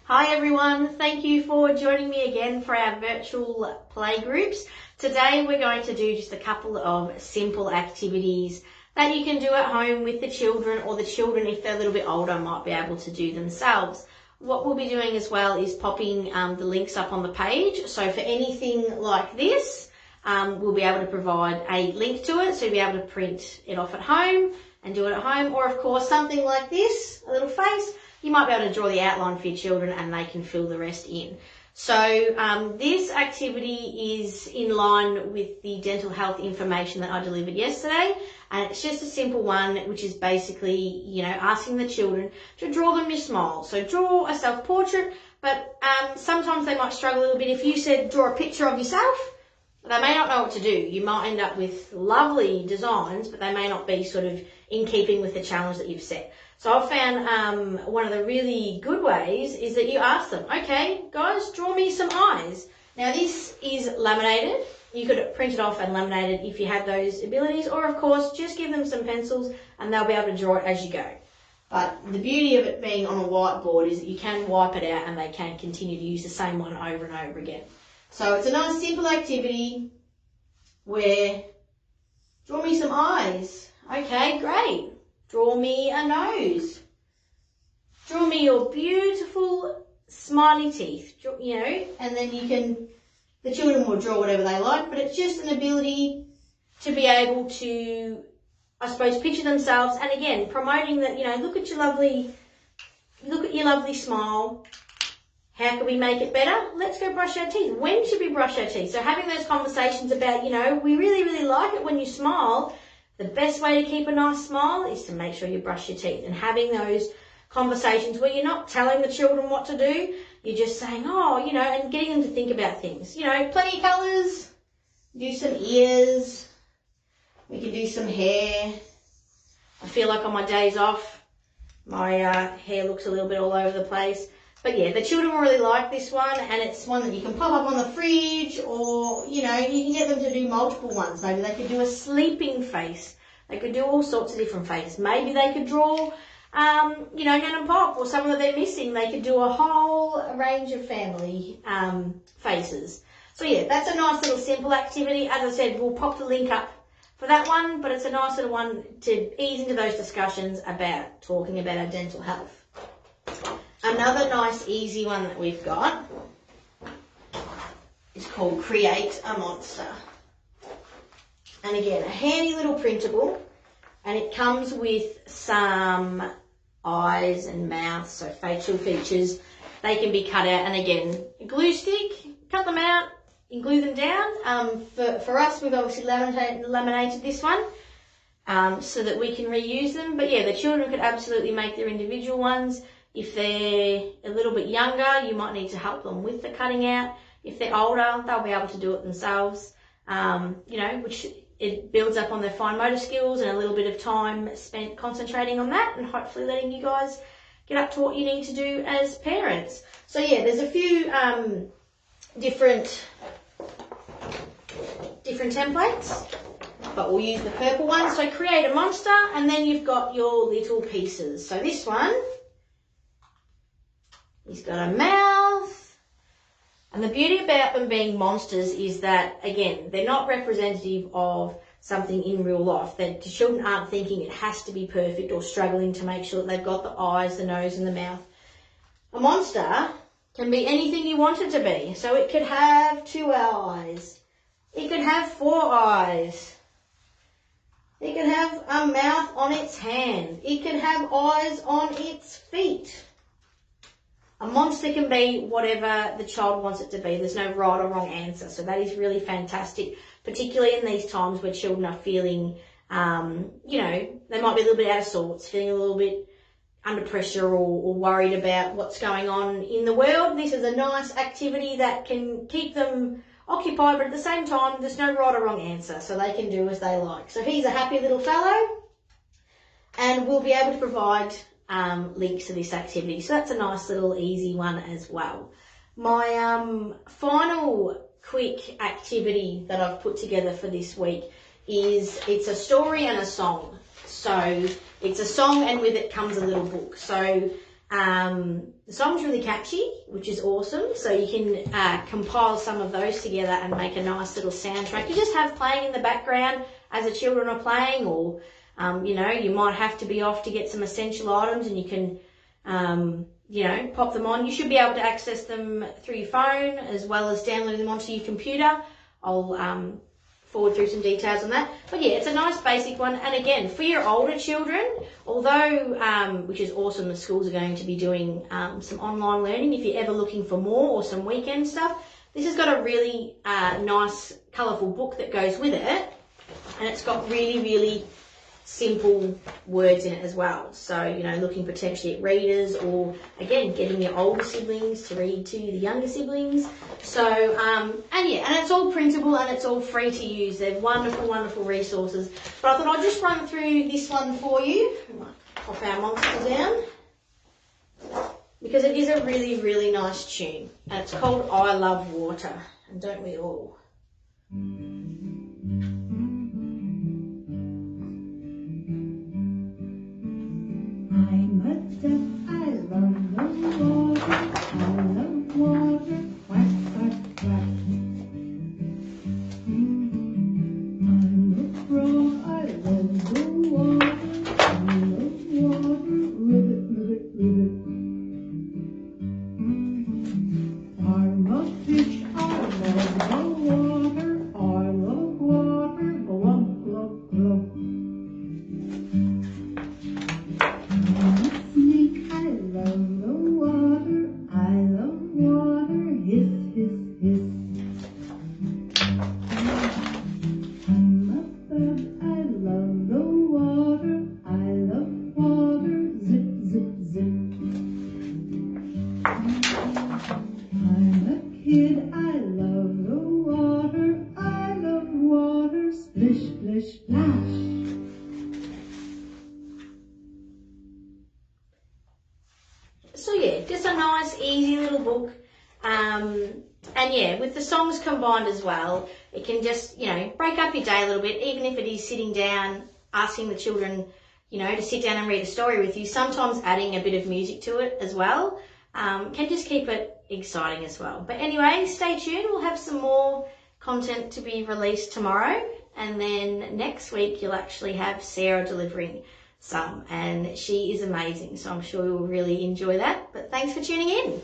Hi everyone, thank you for joining me again for our virtual play groups. Today we're going to do just a couple of simple activities that you can do at home with the children, or the children, if they're a little bit older, might be able to do themselves. What we'll be doing as well is popping the links up on the page. So for anything like this, we'll be able to provide a link to it, so you'll be able to print it off at home and do it at home. Or of course something like this, a little face, you might be able to draw the outline for your children and they can fill the rest in. So this activity is in line with the dental health information that I delivered yesterday, and it's just a simple one, which is basically, asking the children to draw them your smile. So draw a self-portrait, but sometimes they might struggle a little bit. If you said draw a picture of yourself, they may not know what to do. You might end up with lovely designs, but they may not be sort of in keeping with the challenge that you've set. So I've found one of the really good ways is that you ask them, okay, guys, draw me some eyes. Now this is laminated. You could print it off and laminate it if you had those abilities, or of course, just give them some pencils and they'll be able to draw it as you go. But the beauty of it being on a whiteboard is that you can wipe it out and they can continue to use the same one over and over again. So it's a nice simple activity where draw me some eyes. Okay, great. Draw me a nose. Draw me your beautiful smiley teeth, and then the children will draw whatever they like, but it's just an ability to be able to, I suppose, picture themselves, and again, promoting that, look at your lovely smile. How can we make it better? Let's go brush our teeth. When should we brush our teeth? So having those conversations about, we really, really like it when you smile. The best way to keep a nice smile is to make sure you brush your teeth, and having those conversations where you're not telling the children what to do, you're just saying, and getting them to think about things. Plenty of colours, do some ears, we can do some hair. I feel like on my days off, my hair looks a little bit all over the place. But yeah, the children will really like this one, and it's one that you can pop up on the fridge, or, you can get them to do multiple ones. Maybe they could do a sleeping face. They could do all sorts of different faces. Maybe they could draw, Nan and Pop, or someone that they're missing. They could do a whole range of family faces. So yeah, that's a nice little simple activity. As I said, we'll pop the link up for that one, but it's a nice little one to ease into those discussions about talking about our dental health. Another nice easy one that we've got is called Create a Monster. And again, a handy little printable, and it comes with some eyes and mouth, so facial features. They can be cut out, and again, a glue stick, cut them out and glue them down. For us, we've obviously laminated this one so that we can reuse them. But yeah, the children could absolutely make their individual ones. If they're a little bit younger, you might need to help them with the cutting out. If they're older, they'll be able to do it themselves, which it builds up on their fine motor skills and a little bit of time spent concentrating on that, and hopefully letting you guys get up to what you need to do as parents. So yeah, there's a few different templates, but we'll use the purple one. So create a monster, and then you've got your little pieces. So this one, he's got a mouth. And the beauty about them being monsters is that, again, they're not representative of something in real life. The children aren't thinking it has to be perfect or struggling to make sure that they've got the eyes, the nose and the mouth. A monster can be anything you want it to be. So it could have 2 eyes. It could have 4 eyes. It could have a mouth on its hand. It could have eyes on its feet. A monster can be whatever the child wants it to be. There's no right or wrong answer. So that is really fantastic, particularly in these times where children are feeling, they might be a little bit out of sorts, feeling a little bit under pressure or worried about what's going on in the world. This is a nice activity that can keep them occupied, but at the same time, there's no right or wrong answer. So they can do as they like. So he's a happy little fellow, and we'll be able to provide links to this activity. So that's a nice little easy one as well. My final quick activity that I've put together for this week is, it's a story and a song. So it's a song, and with it comes a little book. So The song's really catchy, which is awesome. So you can compile some of those together and make a nice little soundtrack. You just have playing in the background as the children are playing, or you know, you might have to be off to get some essential items, and you can you know, pop them on. You should be able to access them through your phone as well as downloading them onto your computer. I'll forward through some details on that. But yeah, it's a nice basic one. And again, for your older children, although, which is awesome, the schools are going to be doing some online learning. If you're ever looking for more or some weekend stuff, this has got a really nice, colourful book that goes with it. And it's got really, really simple words in it as well. So, you know, looking potentially at readers, or again, getting your older siblings to read to the younger siblings. So, and yeah, and it's all printable and it's all free to use. They're wonderful, wonderful resources. But I thought I'd just run through this one for you. I might pop our monster down, because it is a really, really nice tune. And it's called I Love Water. And don't we all? I'm a duck, I love the water, I love water, quack, quack, quack. I'm a frog, I love the water, I love water, ribbit, ribbit, ribbit. I'm a fish, I love the water, I love water, glub, glub, glub. So yeah, just a nice, easy little book. And yeah, with the songs combined as well, it can just, you know, break up your day a little bit, even if it is sitting down, asking the children, you know, to sit down and read a story with you. Sometimes adding a bit of music to it as well can just keep it exciting as well. But anyway, stay tuned. We'll have some more content to be released tomorrow. And then next week, you'll actually have Sarah delivering some, and she is amazing. So I'm sure you'll really enjoy that. But thanks for tuning in.